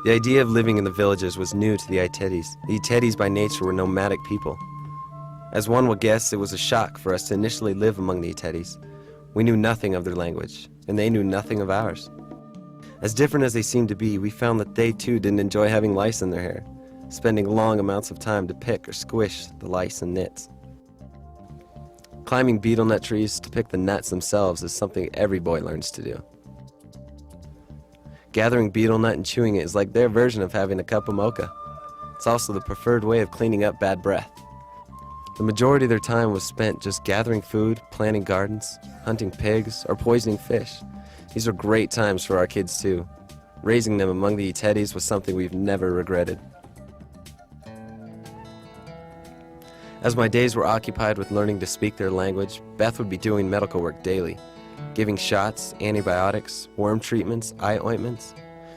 The idea of living in the villages was new to the Itetes. The Itetes by nature were nomadic people. As one will guess, it was a shock for us to initially live among the Itetes. We knew nothing of their language, and they knew nothing of ours. As different as they seemed to be, we found that they too didn't enjoy having lice in their hair, spending long amounts of time to pick or squish the lice and nits. Climbing betel nut trees to pick the nuts themselves is something every boy learns to do. Gathering betel nut and chewing it is like their version of having a cup of mocha. It's also the preferred way of cleaning up bad breath. The majority of their time was spent just gathering food, planting gardens, hunting pigs, or poisoning fish. These are great times for our kids too. Raising them among the Itetes was something we've never regretted. As my days were occupied with learning to speak their language, Beth would be doing medical work daily, giving shots, antibiotics, worm treatments, eye ointments.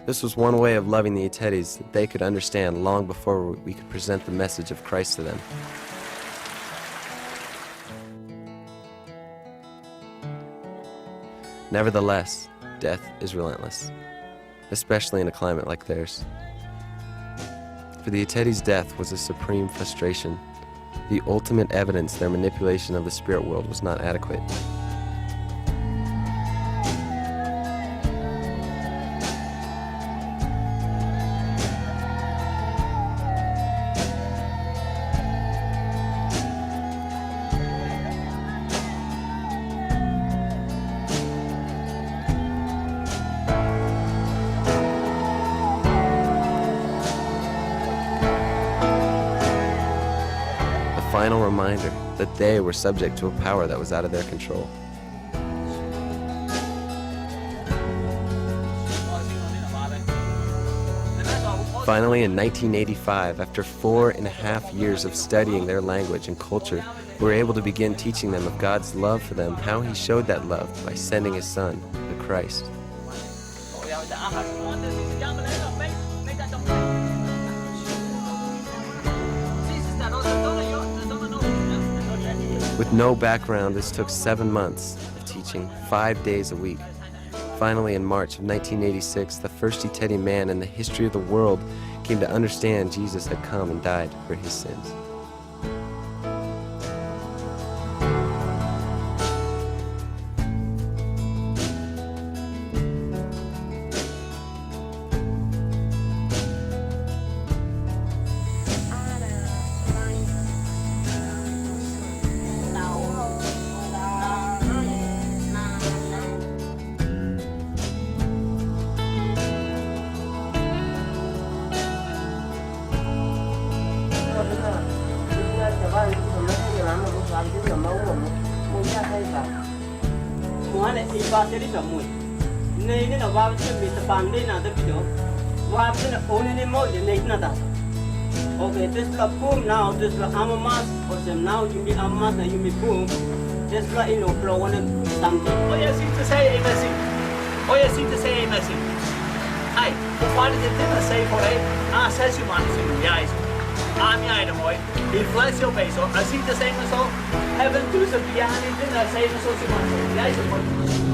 This was one way of loving the Itetes that they could understand long before we could present the message of Christ to them. Nevertheless, death is relentless, especially in a climate like theirs. For the Itetes, death was a supreme frustration, the ultimate evidence their manipulation of the spirit world was not adequate. Final reminder that they were subject to a power that was out of their control. Finally, in 1985, after 4.5 years of studying their language and culture, we were able to begin teaching them of God's love for them, how He showed that love by sending His Son, the Christ. With no background, this took 7 months of teaching, 5 days a week. Finally, in March of 1986, the first Itete man in the history of the world came to understand Jesus had come and died for his sins. Okay, this la boom now, this la amamas, or them now you be amas and you be boom. This la flow on something. Oh yes, to say everything. Oh yes, to say everything. Hey, what is it that say for it? Says you want to guys. I'm the boy. He flies your base. I see the same as all. Heaven to the piano, then I say the social. Guys,